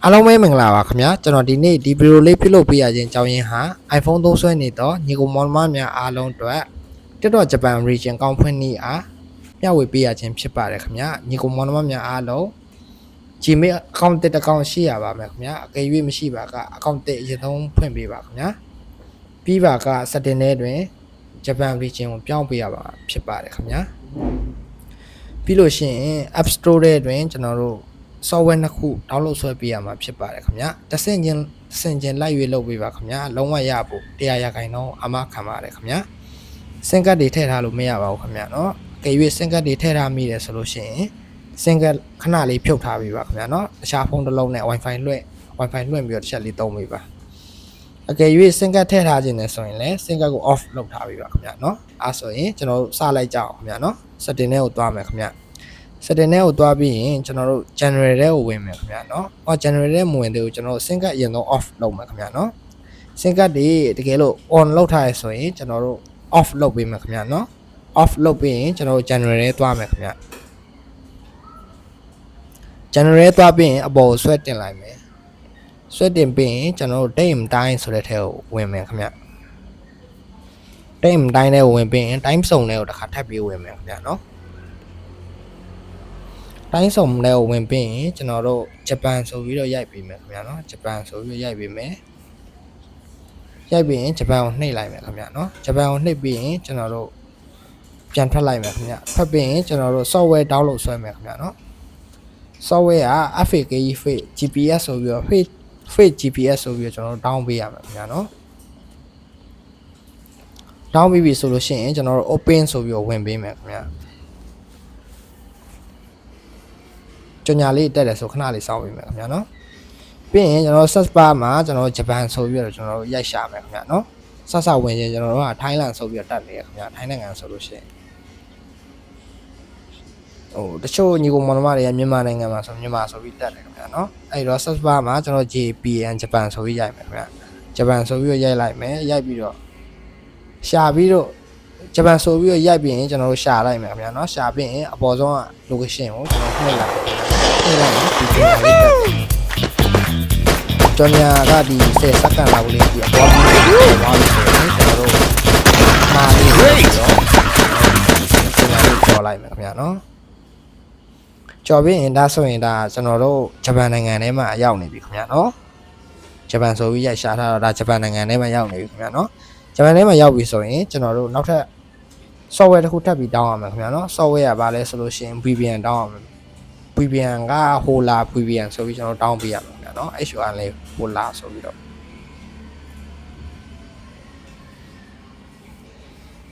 အားလုံးပဲမင်္ဂလာပါခင်ဗျာကျွန်တော်ဒီနေ့ဒီဗီဒီယိုလေးပြုလုပ်ပေးရခြင်းအကြောင်းရင်းဟာ iPhone သုံးစွဲနေတော့ညီကိုမောင်နှမများအားလုံးအတွက် TikTok Japan Region ကောင်းဖွင့်နည်းအားမျှဝေပေးရခြင်းဖြစ်ပါတယ်ခင်ဗျာညီကိုမောင်နှမများအားလုံး Gmail account တစ် account ရှိရပါမယ်ခင်ဗျာအကယ်၍မရှိပါက account တစ်အရင်ဆုံးဖွင့်ပေးပါခင်ဗျာပြီးပါက setting ထဲတွင် Japan Region ကိုပြောင်းပေးရပါဖြစ်ပါတယ်ခင်ဗျာပြီးလို့ရှိရင် App Store ထဲတွင်ကျွန်တော်တို့software နှစ်ခု download ဆွဲပေးရမှာဖြစ်ပါတယ်ခင်ဗျာတစ်ဆင့်ချင်းလိုက်ရွေးလုပ်ပေးပါခင်ဗျာလုံးဝရဖို့100ရာခိုင်နှုန်းအမခံပါတယ်ခင်ဗျာစင်ကတ်တွေထည့်ထားလို့မရပါဘူးခင်ဗျာเนาะကြည့်ရွေးစင်ကတ်တွေထည့်ထားမိတယ်ဆိုလို့ရှိရင်စင်ကတ်ခဏလေးဖြုတ်ထားပေးပါခင်ဗျာเนาะတခြားဖုန်းတစ်လုံးနဲ့ Wi-Fi လွှင့်ပြီးတော့တစ်ချက်လေးသုံးပေးပါအကယ်၍စင်ကတ်ထည့်ထားခြင်းနဲ့ဆိုရင်လည်းစင်ကတ်ကို off လုပ်ထားပေးပါခင်ဗျာเนาะအဲဆိုရင်ကျွန်တော်တို့စလိုက်ကြအောင်ခင်ဗျာเนาะ setting ထဲကိုသွားမယ်ခင်ဗျာsetting ထဲကိုသွားပြီးရင်ကျွန်တော်တို့ general ထဲကိုဝင်မယ်ခင်ဗျာเนาะဟော general ထဲမဝင်သေးဘူးကျွန်တော်တို့ sync အရင်ဆုံး off လုပ်မယ်ခင်ဗျာเนาะ sync တွေတကယ်လို့ on လုပ်ထားရဆိုရင်ကျွန်တော်တို့ off လုပ်ပေးမယ်ခင်ဗျာเนาะ off လုပ်ပြီးရင်ကျွန်တော်တို့ general ထဲသွားမယ်ခင်ဗျာ general ထဲသွားပြီးရင်အပေါ်ကိုဆွဲတင်လိုက်မယ်ဆွဲတင်ပြီးရင်ကျွန်တော်တို့ time တိုင်းဆိုတဲ့ထဲကိုဝင်မယ်ခင်ဗျာ time တိုင်းထဲကိုဝင်ပြီးရင် time စုံထဲကိုတစ်ခါထပ်ပြီးဝင်မယ်ခင်ဗျာเนาะတိုင်းစုံလဲကိုဝင်ပြီးရင်ကျွန်တော်တို့ဂျပန်ဆိုပြီးတော့ရိုက်ပေးမယ်ခင်ဗျာเนาะဂျပန်ဆိုပြီးရိုက်ပေးမယ်ရိုက်ပြီးရင်ဂျပန်ကိုနှိပ်လိုက်မယ်ခင်ဗျာเนาะဂျပန်ကိုနှိပ်ပြီးရင်ကျွန်တော်တို့ပြန်ထွက်လိုက်မယ်ခင်ဗျာထွက်ပြီးရင်ကျွန်တော်တို့ software download ဆွဲမယ်ခင်ဗျာเนาะ software က FAK Fake GPS ဆိုပြီးတော့ Fake GPS ဆိုပြီးတော့ကျွန်တော်တို့ down ပေးရမယ်ခင်ဗျာเนาะ down ပြီးပြီဆိုလို့ရှိရင်ကျွန်တော်တို့ open ဆိုပြီးတော့ဝင်ပေးမယ်ခင်ဗျာကြညာလေးတက်တယ်ဆိုခဏလေးစောင့်ပေးမယ်ခင်ဗျာเนาะပြီးရင်ကျွန်တော် search bar မှာကျွန်တော်ဂျပန်ဆိုပြီးတော့ကျွန်တော်တို့ရိုက်ရှာမယ်ခင်ဗျာเนาะဆက်ဆက်ဝင်ရင်ကျွန်တော်တို့က Thailand ဆိုပြီးတော့တက်နေရခင်ဗျာ Thailand နိုင်ငံဆိုလို့ရှိရင်တချို့ညီကိုမောင်နှမတွေကမြန်မာနိုင်ငံမှာဆိုမြန်မာဆိုပြီးတက်တယ်ခင်ဗျာเนาะအဲ့တော့ search bar မှာကျွန်တော် JPN ဂျပန်ဆိုပြီးရိုက်မယ်ခင်ဗျာဂျပန်ဆိုပြီးတော့ရိုက်လိုက်မယ်ရိုက်ပြီးတော့ရှာပြီးတော့ဂျပန်ဆိုပြီးတော့ရိုက်ပြီးရင်ကျွန်တော်တို့ရှာလိုက်မယ်ခင်ဗျာเนาะရှာပြီးရင်အပေါ်ဆုံးက location ကိုကျွန်တော်နှိပ်လိုက်ဒီကြညာလေးတက်ကြညာကဒီ10စက္ကန့်လောက်လေးဒီအပေါ်မှာသွားလို့ဆိုရင်ကျွန်တော်တို့မာလေးပြီးတော့ကြညာလေးကြော်လိုက်မယ်ခင်ဗျာเนาะကြော်ပြီးရင်ဒါဆိုရင်ဒါကျွန်တော်တို့ဂျပန်နိုင်ငံထဲမှာရောက်နေပြီခင်ဗျာเนาะဂျပန်ဆိုပြီးရိုက်ရှာထားတော့ဒါဂျပန်နိုင်ငံထဲမှာရောက်နေပြီခင်ဗျာเนาะဂျပန်ထဲမှာရောက်ပြီဆိုရင်ကျွန်တော်တို့နောက်ထပ် software တစ်ခုထပ်ပြီးတောင်းရမှာခင်ဗျာเนาะ software ကဘာလဲဆိုလို့ရှိရင် VPN တောင်းရမှာ VPN က Hola VPN ဆိုပြီးကျွန်တော်တောင်းပေးရမှာခင်ဗျာเนาะ HOR လေး Hola ဆိုပြီးတော့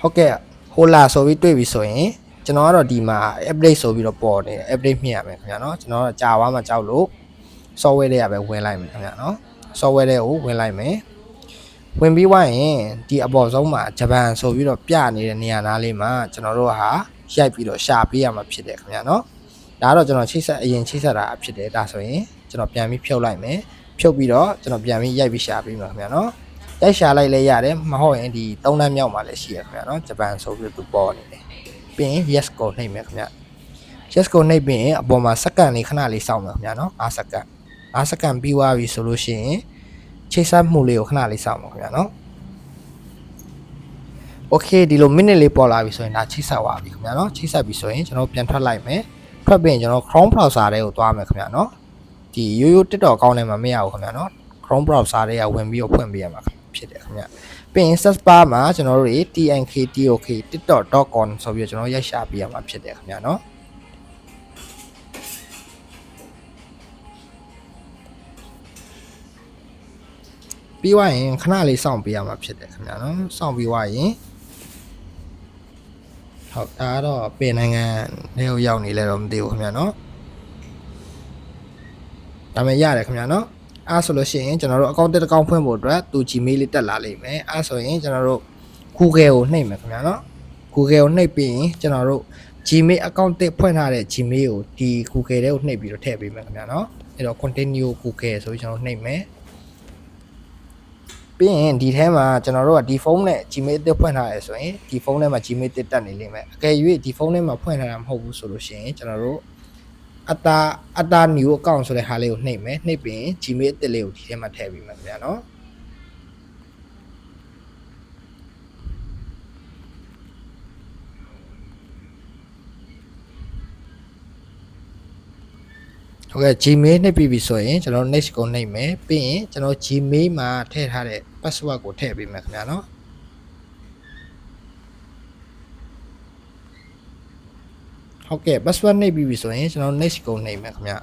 ဟုတ်ကဲ့ Hola ဆိုပြီးတွေ့ပြီဆိုရင်ကျွန်တော်ကတော့ဒီမှာ update ဆိုပြီးတော့ပေါ်နေတယ် update မြင်ရမယ်ခင်ဗျာเนาะကျွန်တော်ကကြာသွားမှကြောက်လို့ software တွေကပဲဝင်လိုက်မယ်ခင်ဗျာเนาะ software တွေကိုဝင်လိုက်မယ်ဝင်ပြီးွားရင်ဒီအပေါ်ဆုံးမှာဂျပန်ဆိုပြီးတော့ပြနေတဲ့နေရာနားလေးမှာကျွန်တော်တို့ဟာရိုက်ပြီးတော့ရှာပေးရမှာဖြစ်တယ်ခင်ဗျာเนาะဒါကတော့ကျွန်တော်ချိတ်ဆက်တာဖြစ်တယ်ဒါဆိုရင်ကျွန်တော်ပြန်ပြီးဖြုတ်လိုက်မယ်ဖြုတ်ပြီးတော့ကျွန်တော်ပြန်ပြီးရိုက်ပြီးရှာပေးမှာခင်ဗျာเนาะရိုက်ရှာလိုက်လဲရတယ်မဟုတ်ရင်ဒီ3တန်းမြောက်မှာလည်းရှိရခင်ဗျာเนาะဂျပန်ဆိုပြီးသူပေါ်နေတယ်ပြီးရင် yes ကိုနှိပ်မယ်ခင်ဗျာ yes ကိုနှိပ်ပြီးရင်အပေါ်မှာစက္ကန့်လေးခဏလေးစောင့်မယ်ခင်ဗျာเนาะ5စက္ကန့်ပြီးသွားပြီဆိုလို့ရှိရင်ချိတ်ဆက်မှုလေးကိုခဏလေးစောင့်ပါခင်ဗျာเนาะ okay ဒီလို minute လေးပေါ်လာပြီဆိုရင်ဒါချိတ်ဆက်သွားပြီခင်ဗျာเนาะချိတ်ဆက်ပြီဆိုရင်ကျွန်တော်ပြန်ထွက်လိုက်မယ်ထွက်ပြီးရင်ကျွန်တော် Chrome browser ထဲကိုသွားမယ်ခင်ဗျာเนาะဒီရိုးရိုး TikTok အကောင့်ထဲမှာမရဘူးခင်ဗျာเนาะ Chrome browser ထဲကဝင်ပြီးတော့ဖွင့်ပေးရမှာဖြစ်တယ်ခင်ဗျာပြီးရင် search bar မှာကျွန်တော်တို့ TNKTOK tiktok.com ဆိုပြီးတော့ကျွန်တော်ရိုက်ရှာပေးရမှာဖြစ်တယ်ခင်ဗျာเนาะပြီးွားရင်ခဏလေးစောင့်ပေးရမှာဖြစ်တယ်ခင်ဗျာเนาะစောင့်ပြီးွားရင်ဟုတ်ဒါတော့ပြင်နိုင်ငံတွေကိုရောက်နေလဲတော့မသိဘူးခင်ဗျာเนาะဒါပေမဲ့ရတယ်ခင်ဗျာเนาะအားဆိုလို့ရှိရင်ကျွန်တော်တို့ account တစ် account ဖွင့်ဖို့အတွက်သူ Gmail လေးတက်လာလိမ့်မယ်အားဆိုရင်ကျွန်တော်တို့ Google ကိုနှိပ်မယ်ခင်ဗျာเนาะ Google ကိုနှိပ်ပြီးရင်ကျွန်တော်တို့ Gmail account တစ်ဖွင့်ထားတဲ့ Gmail ကိုဒီ Google ထဲကိုနှိပ်ပြီးတော့ထည့်ပေးမယ်ခင်ဗျာเนาะအဲ့တော့ continue Google ဆိုပြီးကျွန်တော်နှိပ်မယ်ပြီးရင်ဒီထဲမှာကျွန်တော်တို့ကဒီဖုန်းနဲ့ Gmail တစ်ဖွင့်ထားရဆိုရင်ဒီဖုန်းထဲမှာ Gmail တစ်တက်နေလိမ့်မယ်အကယ်၍ဒီဖုန်းထဲမှာဖွင့်ထားတာမဟုတ်ဘူးဆိုလို့ရှိရင်ကျွန်တော်တို့ အတာ new account ဆိုတဲ့ဟာလေးကိုနှိပ်မယ်နှိပ်ပြီး Gmail အသစ်လေးကိုဒီထဲမှာထည့်ပေးမယ်ခင်ဗျာနော်ဟုတ်ကဲ့ Gmail နှိပ်ပြီးပြီဆိုရင်ကျွန်တော် next ကိုနှိပ်မယ်ပြီးရင်ကျွန်တော် Gmail မှာထည့်ထားတဲ့ password ကိုထည့်ပေးမယ်ခင်ဗျာနော်ဟုတ်ကဲ့ password နှိပ်ပြီးပြီဆိုရင်ကျွန်တော် next ကိုနှိပ်မယ်ခင်ဗျာ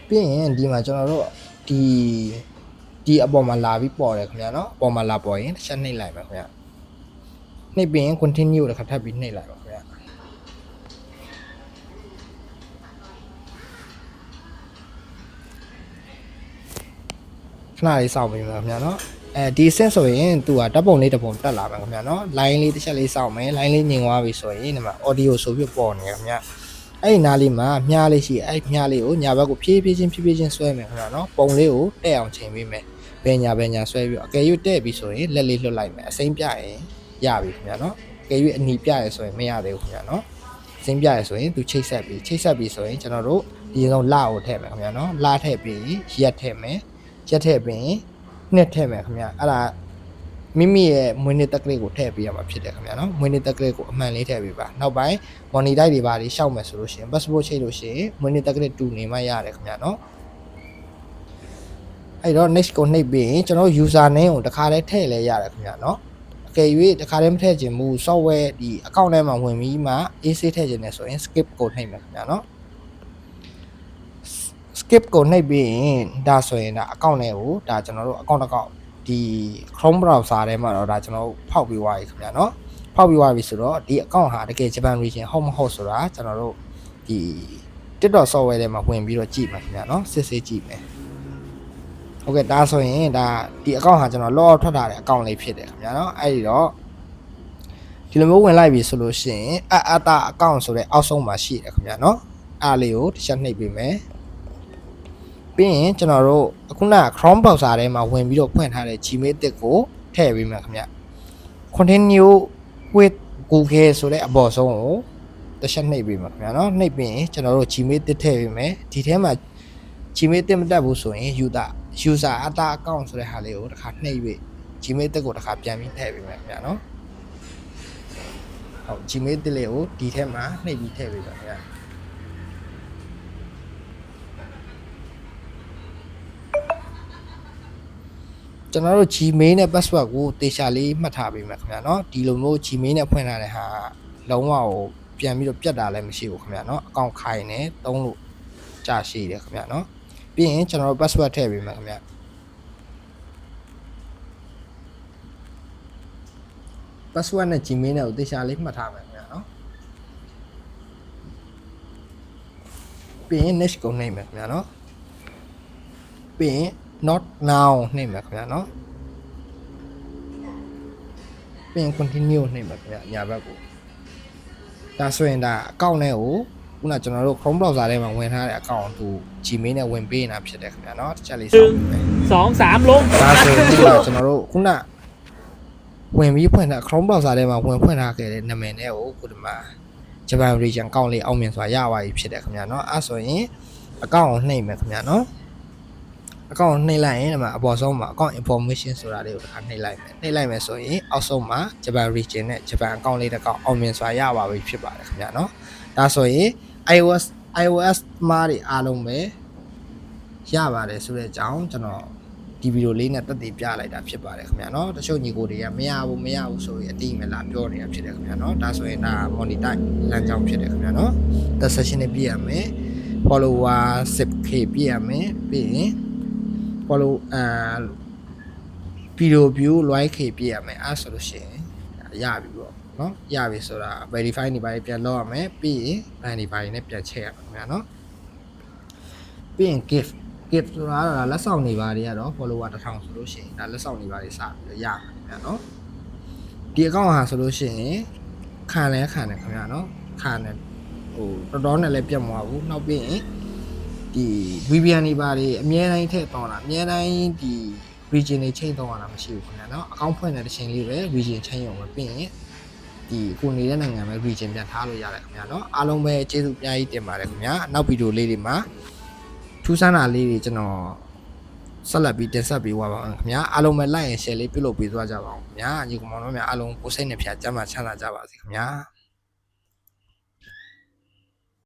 ပြီးရင်ဒီမှာကျွန်တော်တို့ဒီအပေါ်မှာလာပြီးပေါ်တယ်ခင်ဗျာနော်အပေါ်မှာလာပေါ်ရင်တစ်ချက်နှိပ်လိုက်မယ်ခင်ဗျာနှိပ်ပြီးရင် continue တစ်ခါထပ်ပြီးနှိပ်လိုက်ပါခင်ဗျာခဏလေးစောင့်ပြီးမယ်ခင်ဗျာနော်ဒီအဆင့်ဆိုရင်သူကဓာတ်ပုံလေးတစ်ပုံတက်လာမယ်ခင်ဗျာနော် line လေးတစ်ချက်လေးစောင့်မယ် line လေးညင်သွားပြီဆိုရင်ဒီမှာ audio ဆိုပြီးပေါ်နေခင်ဗျာအဲ့ဒီနားလေးမှာမြားလေးရှိအဲ့မြားလေးကိုညာဘက်ကိုဖြည်းဖြည်းချင်းဆွဲမယ်ခင်ဗျာနော်ပုံလေးကိုတက်အောင်ချိန်ပေးမယ်ဘယ်ညာဆွဲပြီးအကယ်၍တက်ပြီဆိုရင်လက်လေးလွှတ်လိုက်မယ်အစိမ်းပြရင်ရပြီခင်ဗျာနော်အကယ်၍အနီပြရဆိုရင်မရသေးဘူးခင်ဗျာနော်အစိမ်းပြရဆိုရင်သူချိတ်ဆက်ပြီးဆိုရင်ကျွန်တော်တို့ဒီဆုံးလကိုထည့်မယ်ခင်ဗျာနော်လထည့်ပြီးရက်ထည့်မယ်ရက်ထည့်ပြီးနှစ်ထည့်မယ်ခင်ဗျာအဲ့ဒါမိမိရဲ့မွေးနေ့တက်ကလေးကိုထည့်ပေးရမှာဖြစ်တယ်ခင်ဗျာနော်မွေးနေ့တက်ကလေးကိုအမှန်လေးထည့်ပေးပါနောက်ပိုင်း money တိုက်တွေပါရှောက်မယ်ဆိုလို့ရှိရင် passport ချိတ်လို့ရှိရင်မွေးနေ့တက်ကလေးတူနေမှရတယ်ခင်ဗျာနော်အဲ့တော့ next ကိုနှိပ်ပြီးကျွန်တော် user name ကိုတစ်ခါတည်းထည့်လဲရတယ်ခင်ဗျာနော်အကယ်၍တစ်ခါတည်းမထည့်ချင်ဘူး software ဒီ account ထဲမှာဝင်ပြီးမှ AC ထည့်ချင်တယ်ဆိုရင် skip ကိုနှိပ်မယ်ခင်ဗျာနော် skip ကိုနှိပ်ပြီးရင်ဒါဆိုရင်ဒါ account ထဲကိုဒါကျွန်တော်တို့ account တစ်ခေါက်ဒီ Chrome browser ထဲမှာတော့ဒါကျွန်တော်ဖောက်ပြီးသွားပြီခင်ဗျာနော်ဖောက်ပြီးသွားပြီဆိုတော့ဒီ account ဟာတကယ် Japan region ဟုတ်မဟုတ်ဆိုတာကျွန်တော်တို့ဒီ TikTok software ထဲမှာဝင်ပြီးတော့ကြည့်မှာခင်ဗျာနော်စစ်ဆေးကြည့်မယ်ဟုတ်ကဲ့ဒါဆိုရင်ဒါဒီ account ဟာကျွန်တော် log out ထွက်ထားတဲ့ account လေးဖြစ်တယ်ခင်ဗျာနော်အဲ့ဒီတော့ဒီလိုမျိုးဝင်လိုက်ပြီဆိုလို့ရှိရင်အတာ account ဆိုတဲ့အောက်ဆုံးမှာရှိတယ်ခင်ဗျာနော်အားလေးကိုတစ်ချက်နှိပ်ပေးမယ်ပြီးရင်ကျွန်တော်တို့အခုနက Chrome browser ထဲမှာဝင်ပြီးတော့ဖွင့်ထားတဲ့ Gmail တစ်ကိုထည့်ပေးမယ်ခင်ဗျ continue with Google ဆိုတဲ့အပေါ်ဆုံးကိုတစ်ချက်နှိပ်ပေးမယ်ခင်ဗျာနော်နှိပ်ပြီးရင်ကျွန်တော်တို့ Gmail တစ်ထည့်ပေးမယ်ဒီထဲမှာ Gmail တစ်မတက်ဘူးဆိုရင် user အတာ account ဆိုတဲ့ဟာလေးကိုတစ်ခါနှိပ်ပြီး Gmail တစ်ကိုတစ်ခါပြန်ပြီးထည့်ပေးမယ်ခင်ဗျာနော်ဟုတ် Gmail တစ်လေးကိုဒီထဲမှာနှိပ်ပြီးထည့်ပေးပါခင်ဗျာကျွန်တော်တို့ Gmail နဲ့ password ကိုတေချာလေးမှတ်ထားပေးမယ်ခင်ဗျာเนาะဒီလိုမျိုး Gmail နဲ့ဖွင့်ထားတဲ့ဟာလုံးဝကိုပြန်ပြီးတော့ပြတ်တာလည်းမရှိဘူးခင်ဗျာเนาะအကောင့်ခိုင်နေသုံးလို့ကြာရှိတယ်ခင်ဗျာเนาะပြီးရင်ကျွန်တော်တို့ password ထည့်ပေးမယ်ခင်ဗျာ password နဲ့ Gmail နဲ့ကိုတေချာလေးမှတ်ထားမယ်ခင်ဗျာเนาะပြီးရင် next ကိုနှိပ်မယ်ခင်ဗျာเนาะပြီးရင်not now နှိပ်မယ်ခင်ဗျာနော်ပြီးရင် continue နှိပ်မယ်ခင်ဗျာညာဘက်ကိုဒါဆိုရင်ဒါအကောင့်နဲ့ကိုခုနကျွန်တော်တို့ Chrome browser ထဲမှာဝင်ထားတဲ့အကောင့်သူ Gmail နဲ့ဝင်ပေးနေတာဖြစ်တယ်ခင်ဗျာနော်တစ်ချက်လေးစောင့်ပေးမယ်2 3လုံးဒါဆိုရင်ဒီကကျွန်တော်တို့ခုနဝင်ပြီးဖွင့်ထား Chrome browser ထဲမှာဝင်ဖွင့်ထားခဲ့တဲ့နာမည်နဲ့ကိုခုဒီမှာ Japan region အကောင့်လေးအောင်မြင်စွာရပါပြီဖြစ်တယ်ခင်ဗျာနော်အဲ့ဆိုရင်အကောင့်ကိုနှိပ်မယ်ခင်ဗျာနော်အကောင့်နှိပ်လိုက်ရင်ဒီမှာအပေါ်ဆုံးမှာ account information ဆိုတာလေးကိုတစ်ခါနှိပ်လိုက်မယ်ဆိုရင်အောက်ဆုံးမှာ Japan region နဲ့ Japan account လေးတစ်ခေါက်အောင်မြင်စွာရပါပြီဖြစ်ပါတယ်ခင်ဗျာနော်ဒါဆိုရင် iOS မှာတွေအားလုံးပဲရပါတယ်ဆိုတဲ့အကြောင်းကျွန်တော်ဒီဗီဒီယိုလေးနဲ့တက်တည်ပြလိုက်တာဖြစ်ပါတယ်ခင်ဗျာနော်တချို့ညီကိုတွေကမရဘူးဆိုရင်အတိအမလာပြောနေတာဖြစ်တယ်ခင်ဗျာနော်ဒါဆိုရင်ဒါ monitor လမ်းကြောင်းဖြစ်တယ်ခင်ဗျာနော် the session နဲ့ပြရမယ် follower 10k ပြရမယ်ပြီးရင်follow video view like ခေပြရမယ်အဲ့ဆိုလို့ရှိရင်ရပြီပေါ့နော်ရပြီဆိုတာ verify နေပါလေပြန်လောက်ရမယ်ပြီးရင် verify နဲ့ပြန်ချက်ရမှာခင်ဗျာနော်ပြီးရင် gift ဆိုတာကလက်ဆောင်နေပါတွေကတော့ follower 1000ဆိုလို့ရှိရင်ဒါလက်ဆောင်နေပါတွေစပြီးရမှာခင်ဗျာနော်ဒီ account ဟာဆိုလို့ရှိရင်ခံတယ်ခင်ဗျာနော်ခံတယ်ဟိုတော်တော်နဲ့လည်းပြတ်မသွားဘူးနောက်ပြီးရင်ဒီ VPN တွေပါတယ်အများတိုင်းထည့်ပေါင်းတာအများတိုင်းဒီ region တွေချိန်တော့ရတာမရှိဘူးခင်ဗျာနော်အကောင့်ဖွင့်တဲ့တစ်ချိန်လေးပဲ region ချိန်ရုံပဲပြီးရင်ဒီကိုနေတဲ့နိုင်ငံပဲ region ပြန်ထားလို့ရတယ်ခင်ဗျာနော်အားလုံးပဲကျေးဇူးအများကြီးတင်ပါတယ်ခင်ဗျာနောက်ဗီဒီယိုလေးတွေမှာထူးဆန်းတာလေးတွေကျွန်တော်ဆက်လက်ပြီးတင်ဆက်ပေးသွားပါအောင်ခင်ဗျာအားလုံးပဲ like and share လေးပြုလုပ်ပေးသွားကြပါအောင်ခင်ဗျာညီကောင်မောင်တို့များအားလုံးကိုစိတ်နှပြချမ်းသာချမ်းသာကြပါစေခင်ဗျာ